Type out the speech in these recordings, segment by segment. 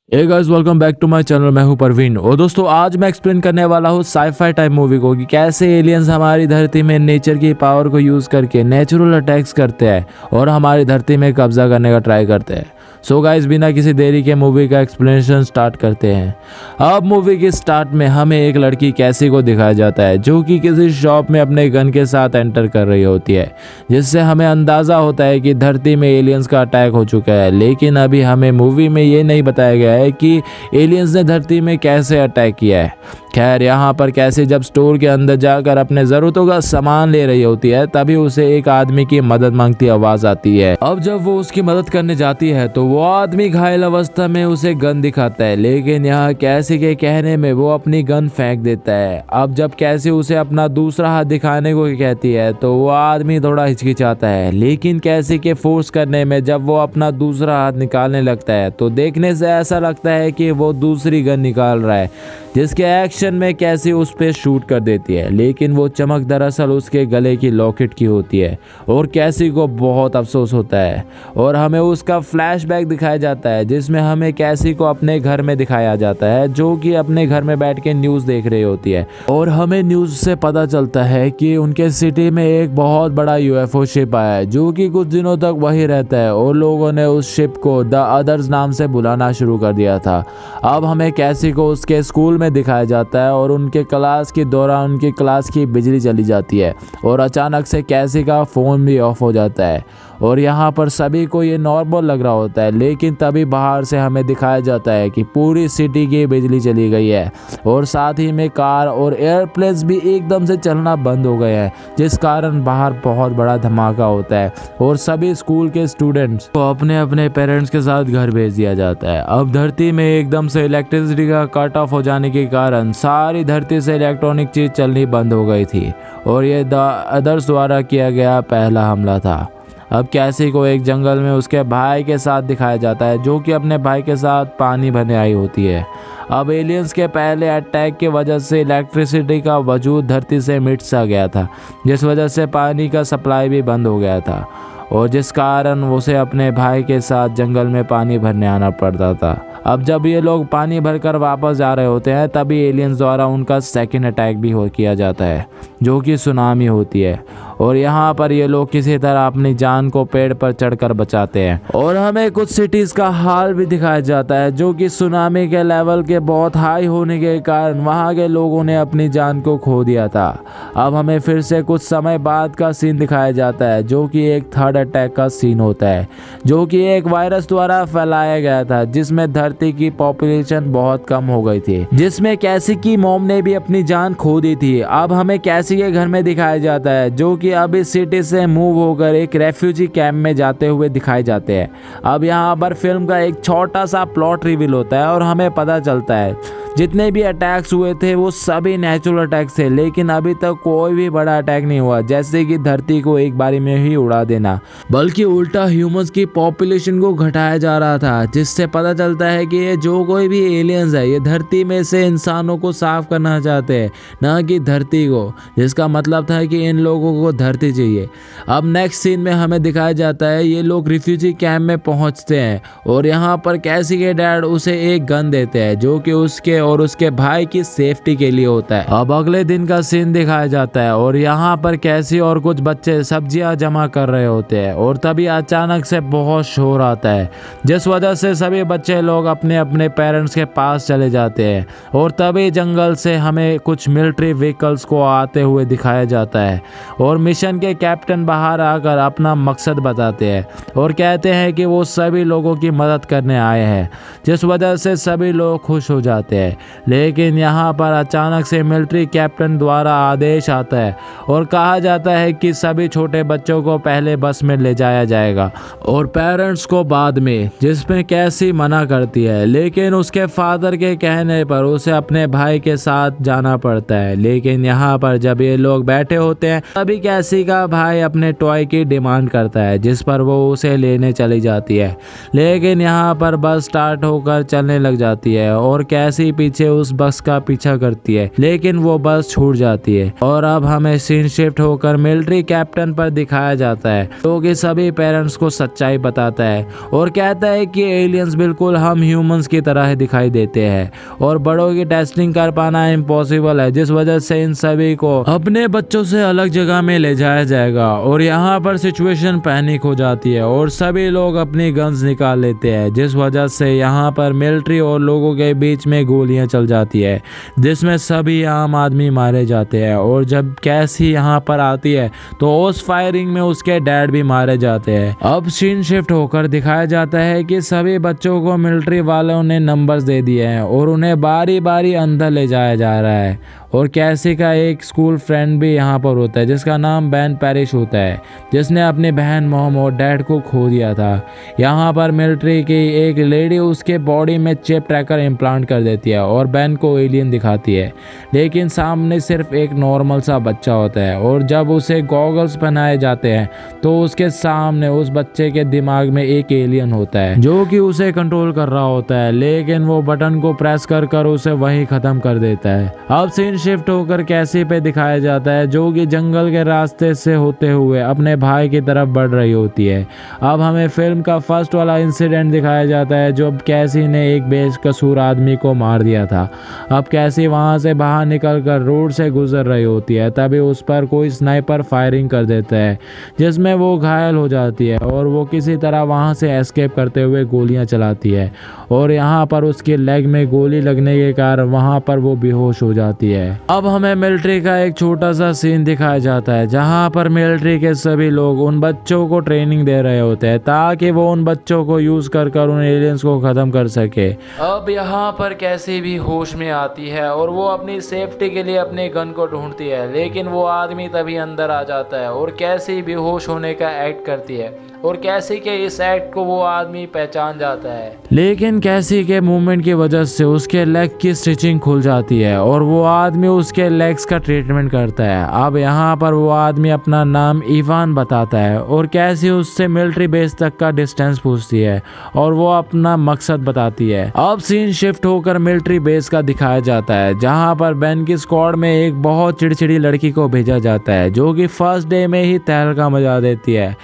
Hey guys, welcome back to my channel. मैं हूं परवीन और दोस्तों आज मैं एक्सप्लेन करने वाला हूं साईफाई टाइप मूवी को कि कैसे एलियंस हमारी धरती में नेचर की पावर को यूज़ करके नेचुरल अटैक्स करते हैं और हमारी धरती में कब्जा करने का ट्राई करते हैं। सो गाइस, बिना किसी देरी के मूवी का एक्सप्लेनेशन स्टार्ट करते हैं। अब मूवी के स्टार्ट में हमें एक लड़की कैसी को दिखाया जाता है जो कि किसी शॉप में अपने गन के साथ एंटर कर रही होती है, जिससे हमें अंदाज़ा होता है कि धरती में एलियंस का अटैक हो चुका है। लेकिन अभी हमें मूवी में ये नहीं बताया गया है कि एलियंस ने धरती में कैसे अटैक किया है। खैर, यहाँ पर कैसी जब स्टोर के अंदर जाकर अपने ज़रूरतों का सामान ले रही होती है तभी उसे एक आदमी की मदद मांगती आवाज़ आती है। अब जब वो उसकी मदद करने जाती है तो वो आदमी घायल अवस्था में उसे गन दिखाता है, लेकिन यहाँ कैसी के कहने में वो अपनी गन फेंक देता है। अब जब कैसी उसे अपना दूसरा हाथ दिखाने को कहती है तो वो आदमी थोड़ा हिचकिचाता है, लेकिन कैसी के फोर्स करने में जब वो अपना दूसरा हाथ निकालने लगता है तो देखने से ऐसा लगता है कि वो दूसरी गन निकाल रहा है, जिसके एक्शन में कैसी उस पर शूट कर देती है। लेकिन वो चमक दरअसल उसके गले की लॉकेट की होती है और कैसी को बहुत अफसोस होता है और हमें उसका फ्लैशबैक दिखाया जाता है, जिसमें हमें कैसी को अपने घर में दिखाया जाता है जो कि अपने घर में बैठ के न्यूज़ देख रही होती है। और हमें न्यूज़ से पता चलता है कि उनके सिटी में एक बहुत बड़ा यूएफओ शिप आया है जो कि कुछ दिनों तक वही रहता है और लोगों ने उस शिप को द अदर्स नाम से बुलाना शुरू कर दिया था। अब हमें कैसी को उसके स्कूल में दिखाया जाता है और उनके क्लास के दौरान उनकी क्लास की बिजली चली जाती है और अचानक से कैसी का फ़ोन भी ऑफ हो जाता है और यहाँ पर सभी को ये नॉर्मल लग रहा होता है। लेकिन तभी बाहर से हमें दिखाया जाता है कि पूरी सिटी की बिजली चली गई है और साथ ही में कार और एयरप्लेन्स भी एकदम से चलना बंद हो गए हैं, जिस कारण बाहर बहुत बड़ा धमाका होता है और सभी स्कूल के स्टूडेंट्स को अपने अपने पेरेंट्स के साथ घर भेज दिया जाता है। अब धरती में एकदम से इलेक्ट्रिसिटी का कट ऑफ हो जाने के कारण सारी धरती से इलेक्ट्रॉनिक चीज़ चलनी बंद हो गई थी और ये द अदर्स द्वारा किया गया पहला हमला था। अब कैसी को एक जंगल में उसके भाई के साथ दिखाया जाता है जो कि अपने भाई के साथ पानी भरने आई होती है। अब एलियंस के पहले अटैक की वजह से इलेक्ट्रिसिटी का वजूद धरती से मिट सा गया था, जिस वजह से पानी का सप्लाई भी बंद हो गया था और जिस कारण उसे अपने भाई के साथ जंगल में पानी भरने आना पड़ता था। अब जब ये लोग पानी भरकर वापस जा रहे होते हैं तभी एलियंस द्वारा उनका सेकंड अटैक भी किया जाता है जो कि सुनामी होती है और यहाँ पर ये लोग किसी तरह अपनी जान को पेड़ पर चढ़कर बचाते हैं। और हमें कुछ सिटीज़ का हाल भी दिखाया जाता है जो कि सुनामी के लेवल के बहुत हाई होने के कारण वहाँ के लोगों ने अपनी जान को खो दिया था। अब हमें फिर से कुछ समय बाद का सीन दिखाया जाता है जो कि एक थर्ड अटैक का सीन होता है जो कि एक वायरस द्वारा फैलाया गया था, जिसमें धरती की पॉपुलेशन बहुत कम हो गई थी, जिसमें कैसी की मॉम ने भी अपनी जान खो दी थी। अब हमें कैसी के घर में दिखाया जाता है जो कि अब इस सिटी से मूव होकर एक रेफ्यूजी कैंप में जाते हुए दिखाए जाते हैं। अब यहाँ पर फिल्म का एक छोटा सा प्लॉट रिवील होता है और हमें पता चलता है जितने भी अटैक्स हुए थे वो सभी नेचुरल अटैक्स थे, लेकिन अभी तक कोई भी बड़ा अटैक नहीं हुआ जैसे कि धरती को एक बारी में ही उड़ा देना, बल्कि उल्टा ह्यूमंस की पॉपुलेशन को घटाया जा रहा था, जिससे पता चलता है कि ये जो कोई भी एलियंस है ये धरती में से इंसानों को साफ करना चाहते हैं, ना कि धरती को, जिसका मतलब था कि इन लोगों को धरती चाहिए। अब नेक्स्ट सीन में हमें दिखाया जाता है ये लोग रिफ्यूजी कैंप में पहुंचते हैं और यहाँ पर कैसी के डैड उसे एक गन देते हैं जो कि उसके और उसके भाई की सेफ्टी के लिए होता है। अब अगले दिन का सीन दिखाया जाता है और यहाँ पर कैसी और कुछ बच्चे सब्जियां जमा कर रहे होते हैं और तभी अचानक से बहुत शोर आता है, जिस वजह से सभी बच्चे लोग अपने अपने पेरेंट्स के पास चले जाते हैं और तभी जंगल से हमें कुछ मिलिट्री व्हीकल्स को आते हुए दिखाया जाता है और मिशन के कैप्टन बाहर आकर अपना मकसद बताते हैं और कहते हैं कि वो सभी लोगों की मदद करने आए हैं, जिस वजह से सभी लोग खुश हो जाते हैं। लेकिन यहाँ पर अचानक से मिलिट्री कैप्टन द्वारा आदेश आता है और कहा जाता है कि सभी छोटे बच्चों को पहले बस में ले जाया जाएगा और पेरेंट्स को बाद में, जिसमें कैसी मना करती है, लेकिन उसके फादर के कहने पर उसे अपने भाई के साथ जाना पड़ता है। लेकिन यहाँ पर जब ये लोग बैठे होते हैं तभी कैसी का भाई अपने टॉय की डिमांड करता है, जिस पर वो उसे लेने चली जाती है। लेकिन यहाँ पर बस स्टार्ट होकर चलने लग जाती है और कैसी पीछे उस बस का पीछा करती है, लेकिन वो बस छूट जाती है। और अब हमें सीन शिफ्ट होकर मिलिट्री कैप्टन पर दिखाया जाता है, जो कि सभी पेरेंट्स को सच्चाई बताता है और कहता है कि एलियंस बिल्कुल हम ह्यूमंस की तरह दिखाई देते हैं और बड़ों की टेस्टिंग कर पाना इम्पॉसिबल है, जिस वजह से इन सभी को अपने बच्चों से अलग जगह में ले जाया जाएगा। और यहाँ पर सिचुएशन पैनिक हो जाती है और सभी लोग अपनी गन्स निकाल लेते हैं, जिस वजह से यहाँ पर मिलिट्री और लोगों के बीच में गोलियां चल जाती है, जिसमें सभी आम आदमी मारे जाते हैं। और जब कैसी यहाँ पर आती है तो उस फायरिंग में उसके डैड भी मारे जाते हैं। अब सीन शिफ्ट होकर दिखाया जाता है कि सभी बच्चों को मिलिट्री वालों ने नंबर्स दे दिए हैं और उन्हें बारी बारी अंदर ले जाया जा रहा है। और कैसी का एक स्कूल फ्रेंड भी यहाँ पर होता है, जिसका नाम बैन पैरिश होता है, जिसने अपनी बहन मॉम और डैड को खो दिया था। यहाँ पर मिलिट्री की एक लेडी उसके बॉडी में चिप ट्रैकर इम्प्लांट कर देती है और बैन को एलियन दिखाती है, लेकिन सामने सिर्फ एक नॉर्मल सा बच्चा होता है। और जब उसे गॉगल्स पहनाए जाते हैं तो उसके सामने उस बच्चे के दिमाग में एक एलियन होता है, जो कि उसे कंट्रोल कर रहा होता है, लेकिन वो बटन को प्रेस कर कर उसे वहीं खत्म कर देता है। अब सीन शिफ्ट होकर कैसी पे दिखाया जाता है, जो कि जंगल के रास्ते से होते हुए अपने भाई की तरफ बढ़ रही होती है। अब हमें फिल्म का फर्स्ट वाला इंसिडेंट दिखाया जाता है, जब कैसी ने एक बेकसूर आदमी को मार दिया था। अब कैसी वहां से बाहर निकलकर रोड से गुजर रही होती है, तभी उस पर कोई स्नाइपर फायरिंग कर देता है, जिसमें वो घायल हो जाती है और वो किसी तरह वहां से एस्केप करते हुए गोलियां चलाती है। और यहाँ पर उसके लेग में गोली लगने के कारण वहां पर वो बेहोश हो जाती है। अब हमें मिलिट्री का एक छोटा सा सीन दिखाया जाता है, जहां पर मिलिट्री के सभी लोग उन बच्चों को ट्रेनिंग दे रहे होते हैं, ताकि वो उन बच्चों को यूज कर उन एलियंस को खत्म कर सके। अब यहाँ पर कैसी भी होश में आती है और वो अपनी सेफ्टी के लिए अपने गन को ढूंढती है, लेकिन वो आदमी तभी अंदर आ जाता है और कैसी बेहोश होने का एक्ट करती है और कैसी के इस एक्ट को वो आदमी पहचान जाता है, लेकिन कैसी के मूवमेंट की वजह से उसके लेग की स्टिचिंग खुल जाती है और वो आदमी उसके लेग्स का ट्रीटमेंट करता है। अब यहाँ पर वो आदमी अपना नाम इवान बताता है और कैसी उससे मिलिट्री बेस तक का डिस्टेंस पूछती है और वो अपना मकसद बताती है। अब सीन शिफ्ट होकर मिलिट्री बेस का दिखाया जाता है, जहाँ पर बेन की स्क्वाड में एक बहुत चिड़चिड़ी लड़की को भेजा जाता है, जो कि फर्स्ट डे में ही तहलका मचा देती है,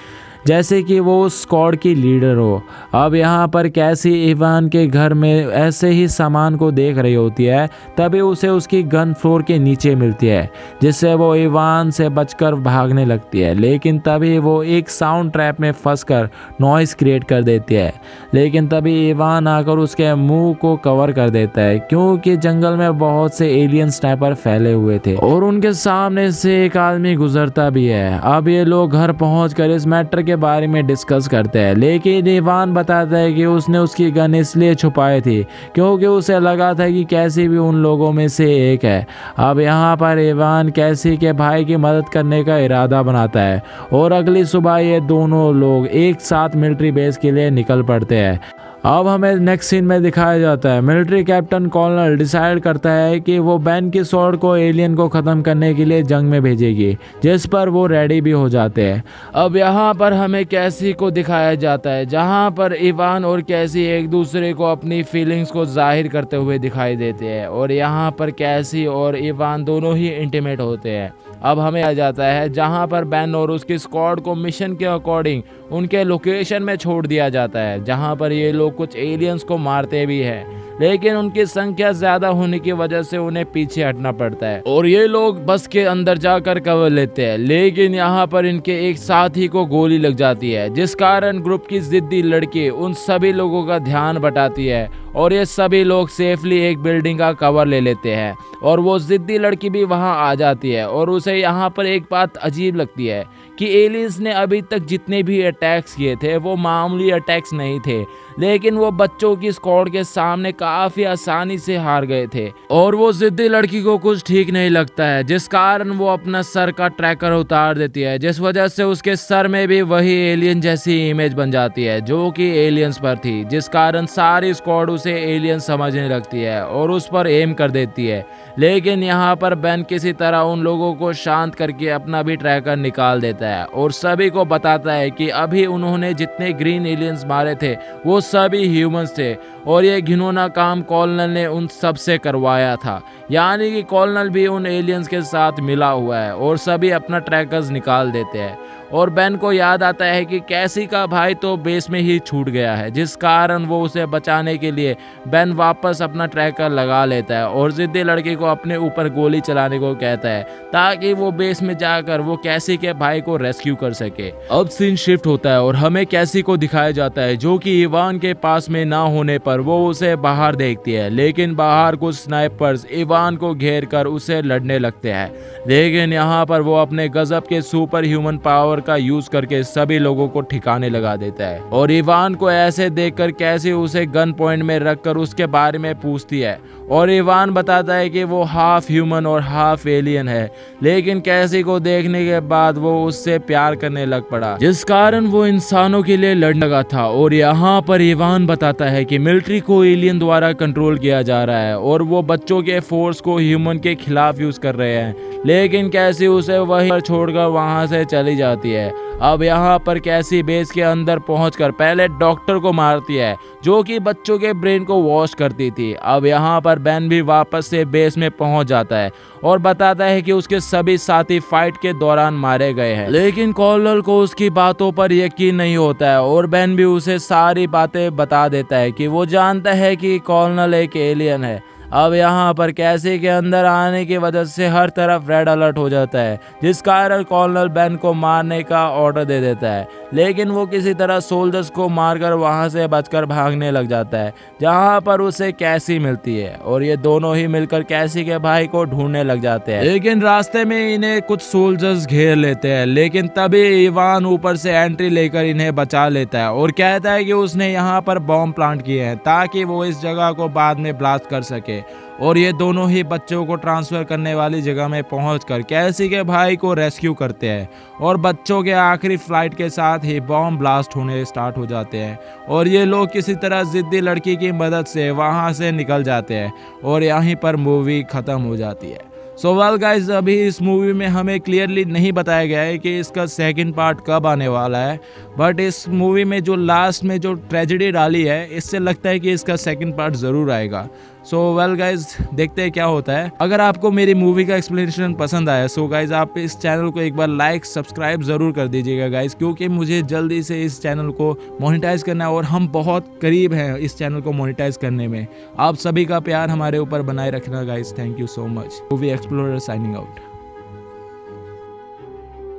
जैसे कि वो उस स्क्वाड की लीडर हो। अब यहाँ पर कैसी इवान के घर में ऐसे ही सामान को देख रही होती है, तभी उसे उसकी गन फ्लोर के नीचे मिलती है, जिससे वो इवान से बचकर भागने लगती है, लेकिन तभी वो एक साउंड ट्रैप में फंसकर नॉइस क्रिएट कर देती है। लेकिन तभी इवान आकर उसके मुंह को कवर कर देता है, क्योंकि जंगल में बहुत से एलियन स्नाइपर फैले हुए थे और उनके सामने से एक आदमी गुजरता भी है। अब ये लोग घर पहुंचकर इस मैटर के बारे में डिस्कस करते हैं, लेकिन इवान बताता है कि उसने उसकी गन इसलिए छुपाई थी क्योंकि उसे लगा था कि कैसी भी उन लोगों में से एक है। अब यहाँ पर इवान कैसी के भाई की मदद करने का इरादा बनाता है और अगली सुबह ये दोनों लोग एक साथ मिलिट्री बेस के लिए निकल पड़ते हैं। अब हमें नेक्स्ट सीन में दिखाया जाता है, मिलिट्री कैप्टन कॉर्नल डिसाइड करता है कि वो बैन की स्वॉर्ड को एलियन को ख़त्म करने के लिए जंग में भेजेगी, जिस पर वो रेडी भी हो जाते हैं। अब यहाँ पर हमें कैसी को दिखाया जाता है, जहाँ पर इवान और कैसी एक दूसरे को अपनी फीलिंग्स को जाहिर करते हुए दिखाई देते हैं और यहाँ पर कैसी और इवान दोनों ही इंटीमेट होते हैं। अब हमें आ जाता है जहां पर बैन और उसकी स्क्वाड को मिशन के अकॉर्डिंग उनके लोकेशन में छोड़ दिया जाता है, जहां पर ये लोग कुछ एलियंस को मारते भी हैं, लेकिन उनकी संख्या ज्यादा होने की वजह से उन्हें पीछे हटना पड़ता है और ये लोग बस के अंदर जाकर कवर लेते हैं। लेकिन यहाँ पर इनके एक साथी को गोली लग जाती है, जिस कारण ग्रुप की जिद्दी लड़की उन सभी लोगों का ध्यान बटाती है और ये सभी लोग सेफली एक बिल्डिंग का कवर ले लेते हैं और वो जिद्दी लड़की भी वहां आ जाती है और उसे यहाँ पर एक बात अजीब लगती है कि एलियंस ने अभी तक जितने भी अटैक्स किए थे वो मामूली अटैक्स नहीं थे, लेकिन वो बच्चों की स्क्वाड के सामने काफी आसानी से हार गए थे और वो जिद्दी लड़की को कुछ ठीक नहीं लगता है, जिस कारण वो अपना सर का ट्रैकर उतार देती है, जिस वजह से उसके सर में भी वही एलियन जैसी इमेज बन जाती है जो कि एलियंस पर थी, जिस कारण सारी स्क्वाड उसे एलियन समझने लगती है और उस पर एम कर देती है। लेकिन यहाँ पर बेन किसी तरह उन लोगों को शांत करके अपना भी ट्रैकर निकाल देता है और सभी को बताता है कि अभी उन्होंने जितने ग्रीन एलियंस मारे थे वो सभी ह्यूमंस थे और ये घिनौना काम कॉलोनल ने उन सब से करवाया था। यानी कि कॉलोनल भी उन एलियंस के साथ मिला हुआ है और सभी अपना ट्रैकर्स निकाल देते हैं। और बेन को याद आता है कि कैसी का भाई तो बेस में ही छूट गया है, जिस कारण वो उसे बचाने के लिए बेन वापस अपना ट्रैकर लगा लेता है और जिद्दी लड़के को अपने ऊपर गोली चलाने को कहता है ताकि वो बेस में जाकर वो कैसी के भाई को रेस्क्यू कर सके। अब सीन शिफ्ट होता है और हमें कैसी को दिखाया जाता है जो कि इवान के पास में ना होने पर वो उसे बाहर देखती है, लेकिन बाहर कुछ स्नाइपर्स इवान को घेर कर उसे लड़ने लगते हैं। लेकिन यहाँ पर वो अपने गजब के सुपर ह्यूमन पावर का यूज करके सभी लोगों को ठिकाने लगा देता है और इवान को ऐसे देखकर कैसी उसे गन पॉइंट में रखकर उसके बारे में पूछती है और इवान बताता है कि वो हाफ ह्यूमन और हाफ एलियन है। लेकिन कैसी को देखने के बाद वो उससे प्यार करने लग पड़ा, जिस कारण वो इंसानों के लिए लड़ने लगा था। और यहाँ पर इवान बताता है कि मिलिट्री को एलियन द्वारा कंट्रोल किया जा रहा है और वो बच्चों के फोर्स को ह्यूमन के खिलाफ यूज कर रहे हैं। लेकिन कैसी उसे वहीं पर छोड़कर वहां से चली जाती है। अब यहाँ पर कैसी बेस के अंदर पहुंचकर पहले डॉक्टर को मारती है जो कि बच्चों के ब्रेन को वॉश करती थी। अब यहाँ पर बेन भी वापस से बेस में पहुंच जाता है और बताता है कि उसके सभी साथी फाइट के दौरान मारे गए हैं। लेकिन कॉलोनल को उसकी बातों पर यकीन नहीं होता है और बेन भी उसे सारी बातें बता देता है कि वो जानता है कि कॉलोनल एक एलियन है। अब यहाँ पर कैसी के अंदर आने की वजह से हर तरफ रेड अलर्ट हो जाता है, जिस कारण कॉलोनल बेन को मारने का ऑर्डर दे देता है। लेकिन वो किसी तरह सोल्जर्स को मारकर वहाँ से बचकर भागने लग जाता है, जहाँ पर उसे कैसी मिलती है और ये दोनों ही मिलकर कैसी के भाई को ढूंढने लग जाते हैं। लेकिन रास्ते में इन्हें कुछ सोल्जर्स घेर लेते हैं, लेकिन तभी इवान ऊपर से एंट्री लेकर इन्हें बचा लेता है और कहता है कि उसने यहाँ पर बॉम्ब प्लांट किए हैं ताकि वो इस जगह को बाद में ब्लास्ट कर सके। और ये दोनों ही बच्चों को ट्रांसफर करने वाली जगह में पहुंचकर कैसी के भाई को रेस्क्यू करते हैं और बच्चों के आखिरी फ्लाइट के साथ ही बॉम्ब ब्लास्ट होने स्टार्ट हो जाते हैं और ये लोग किसी तरह जिद्दी लड़की की मदद से वहां से निकल जाते हैं और यहीं पर मूवी खत्म हो जाती है। सो वेल गाइज, अभी इस मूवी में हमें क्लियरली नहीं बताया गया है कि इसका सेकंड पार्ट कब आने वाला है, बट इस मूवी में जो लास्ट में जो ट्रेजेडी डाली है इससे लगता है कि इसका सेकंड पार्ट ज़रूर आएगा। सो वेल गाइज, देखते हैं क्या होता है। अगर आपको मेरी मूवी का एक्सप्लेनेशन पसंद आया सो गाइज आप इस चैनल को एक बार लाइक सब्सक्राइब ज़रूर कर दीजिएगा गाइज, क्योंकि मुझे जल्दी से इस चैनल को मोनेटाइज करना है और हम बहुत करीब हैं इस चैनल को मोनेटाइज करने में। आप सभी का प्यार हमारे ऊपर बनाए रखना guys. Thank you so much. Movie explorer signing out.